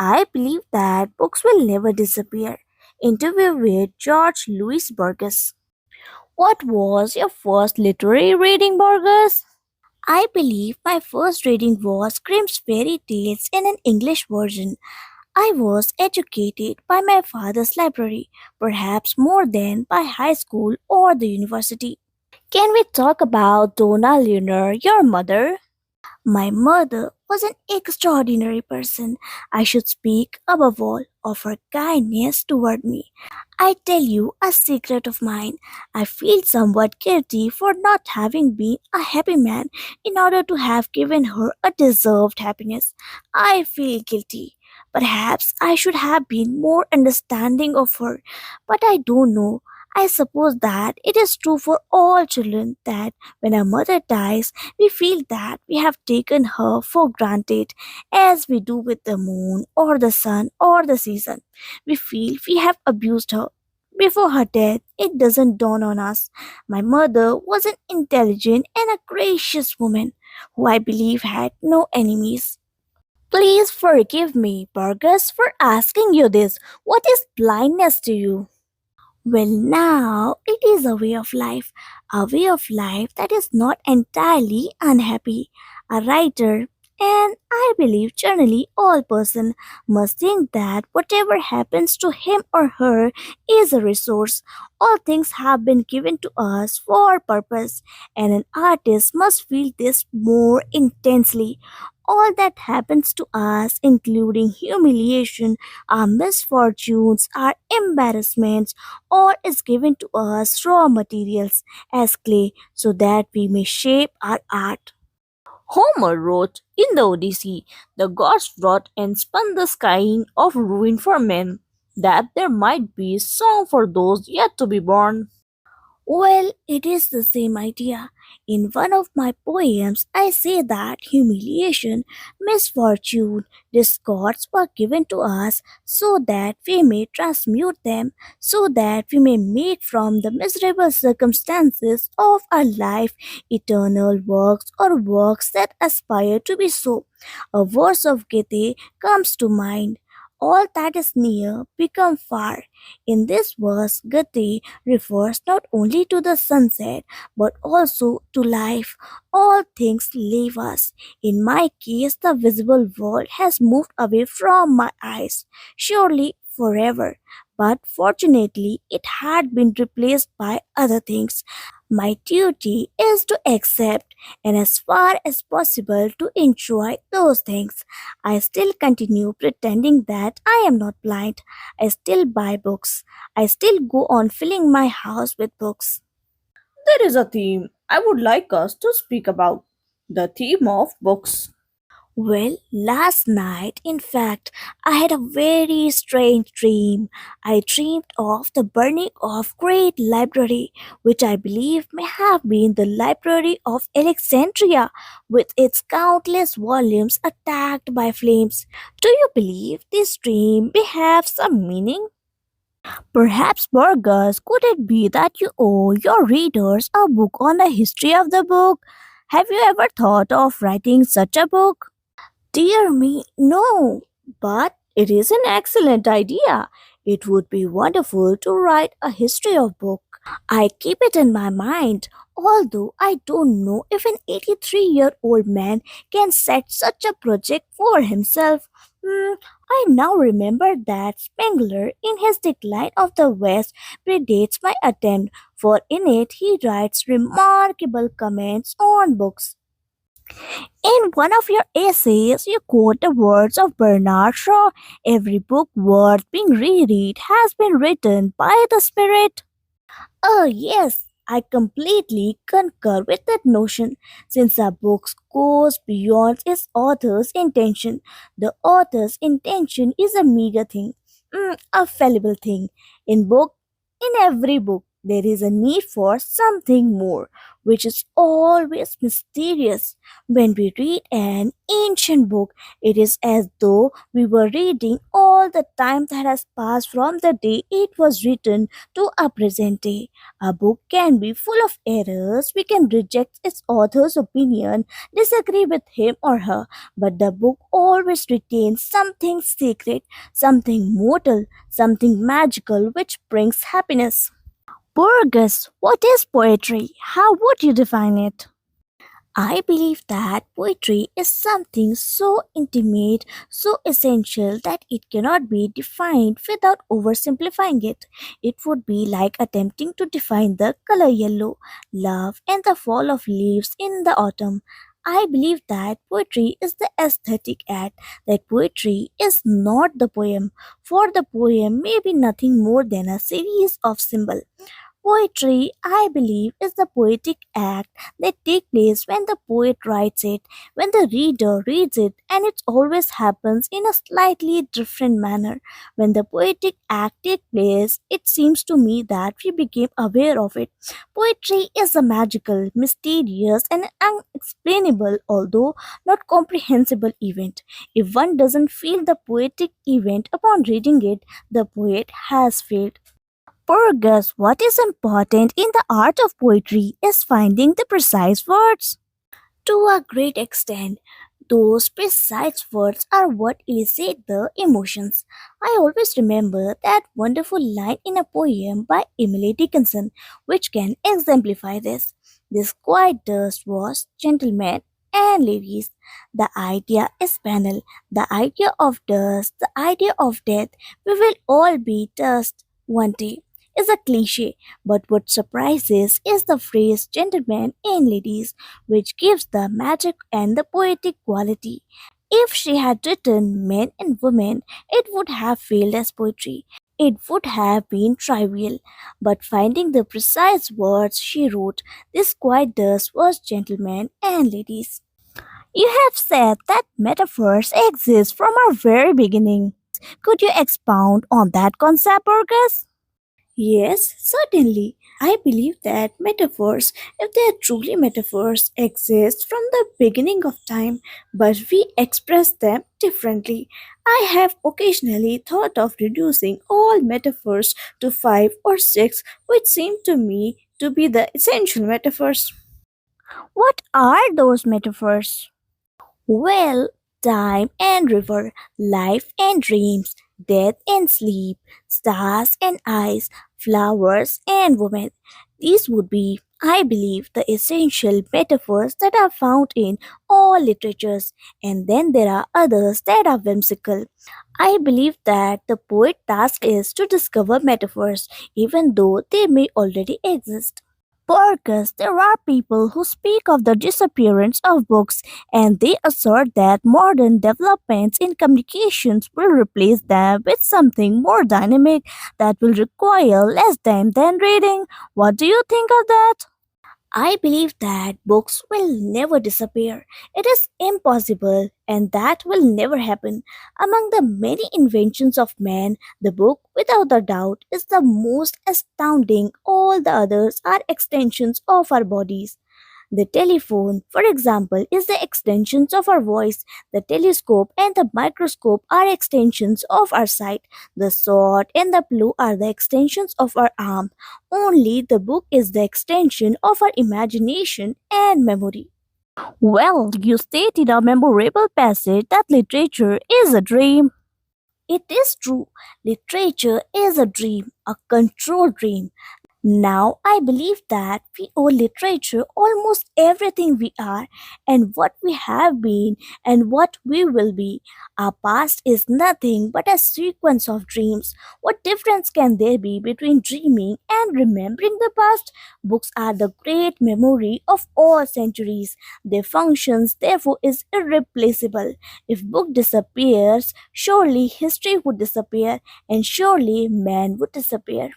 I believe that books will never disappear. Interview with George Louis Burgess. What was your first literary reading, Burgess? I believe my first reading was Grimm's Fairy Tales in an English version. I was educated by my father's library, perhaps more than by high school or the university. Can we talk about Donna Leonor, your mother? My mother was an extraordinary person. I should speak above all of her kindness toward me. I tell you a secret of mine. I feel somewhat guilty for not having been a happy man in order to have given her a deserved happiness. I feel guilty. Perhaps I should have been more understanding of her, but I don't know. I suppose that it is true for all children that when a mother dies, we feel that we have taken her for granted, as we do with the moon or the sun or the season. We feel we have abused her. Before her death, it doesn't dawn on us. My mother was an intelligent and a gracious woman who I believe had no enemies. Please forgive me, Burgess, for asking you this. What is blindness to you? Well, now it is a way of life that is not entirely unhappy. A writer, and I believe generally all person, must think that whatever happens to him or her is a resource. All things have been given to us for a purpose, and an artist must feel this more intensely. All that happens to us, including humiliation, our misfortunes, our embarrassments, or is given to us raw materials as clay so that we may shape our art. Homer wrote in the Odyssey, the gods wrought and spun the skying of ruin for men, that there might be song for those yet to be born. Well, it is the same idea. In one of my poems, I say that humiliation, misfortune, discords were given to us so that we may transmute them, so that we may make from the miserable circumstances of our life eternal works or works that aspire to be so. A verse of Goethe comes to mind. All that is near become far. In this verse, Goethe refers not only to the sunset but also to life. All things leave us. In my case, the visible world has moved away from my eyes, surely forever. But fortunately, it had been replaced by other things. My duty is to accept and, as far as possible, to enjoy those things. I still continue pretending that I am not blind. I still buy books. I still go on filling my house with books. There is a theme I would like us to speak about, the theme of books. Well, last night, in fact, I had a very strange dream. I dreamed of the burning of great library, which I believe may have been the library of Alexandria, with its countless volumes attacked by flames. Do you believe this dream may have some meaning? Perhaps, Burgess, could it be that you owe your readers a book on the history of the book? Have you ever thought of writing such a book? Dear me, no. But it is an excellent idea. It would be wonderful to write a history of book. I keep it in my mind, although I don't know if an 83-year-old man can set such a project for himself. Hmm, I now remember that Spengler, in his Decline of the West, predates my attempt, for in it he writes remarkable comments on books. In one of your essays, you quote the words of Bernard Shaw: every book worth being reread has been written by the Spirit. Oh, yes, I completely concur with that notion. Since a book goes beyond its author's intention, the author's intention is a meager thing, a fallible thing. In book, in every book, there is a need for something more, which is always mysterious. When we read an ancient book, it is as though we were reading all the time that has passed from the day it was written to our present day. A book can be full of errors, we can reject its author's opinion, disagree with him or her, but the book always retains something secret, something mortal, something magical which brings happiness. Burgess, what is poetry? How would you define it? I believe that poetry is something so intimate, so essential that it cannot be defined without oversimplifying it. It would be like attempting to define the color yellow, love, and the fall of leaves in the autumn. I believe that poetry is the aesthetic act, that poetry is not the poem, for the poem may be nothing more than a series of symbols. Poetry, I believe, is the poetic act that takes place when the poet writes it, when the reader reads it, and it always happens in a slightly different manner. When the poetic act takes place, it seems to me that we became aware of it. Poetry is a magical, mysterious, and unexplainable, although not comprehensible event. If one doesn't feel the poetic event upon reading it, the poet has failed. Burgess, what is important in the art of poetry is finding the precise words. To a great extent, those precise words are what elicit the emotions. I always remember that wonderful line in a poem by Emily Dickinson, which can exemplify this. This quiet dust was gentlemen and ladies. The idea is banal. The idea of dust, the idea of death, we will all be dust one day, is a cliche, but what surprises is the phrase gentlemen and ladies, which gives the magic and the poetic quality. If she had written men and women, it would have failed as poetry. It would have been trivial, but finding the precise words she wrote, this quiet dust was gentlemen and ladies. You have said that metaphors exist from our very beginning. Could you expound on that concept, Burgess? Yes, certainly. I believe that metaphors, if they are truly metaphors, exist from the beginning of time, but we express them differently. I have occasionally thought of reducing all metaphors to five or six, which seem to me to be the essential metaphors. What are those metaphors? Well, time and river, life and dreams, death and sleep, stars and eyes, flowers and women. These would be, I believe, the essential metaphors that are found in all literatures, and then there are others that are whimsical. I believe that the poet's task is to discover metaphors, even though they may already exist. Because there are people who speak of the disappearance of books and they assert that modern developments in communications will replace them with something more dynamic that will require less time than reading. What do you think of that? I believe that books will never disappear. It is impossible, and that will never happen. Among the many inventions of man, the book, without a doubt, is the most astounding. All the others are extensions of our bodies. The telephone, for example, is the extensions of our voice. The telescope and the microscope are extensions of our sight. The sword and the plow are the extensions of our arm. Only the book is the extension of our imagination and memory. Well, you stated a memorable passage that literature is a dream. It is true. Literature is a dream, a controlled dream. Now I believe that we owe literature almost everything we are and what we have been and what we will be. Our past is nothing but a sequence of dreams. What difference can there be between dreaming and remembering the past? Books are the great memory of all centuries. Their functions therefore is irreplaceable. If book disappears, surely history would disappear and surely man would disappear.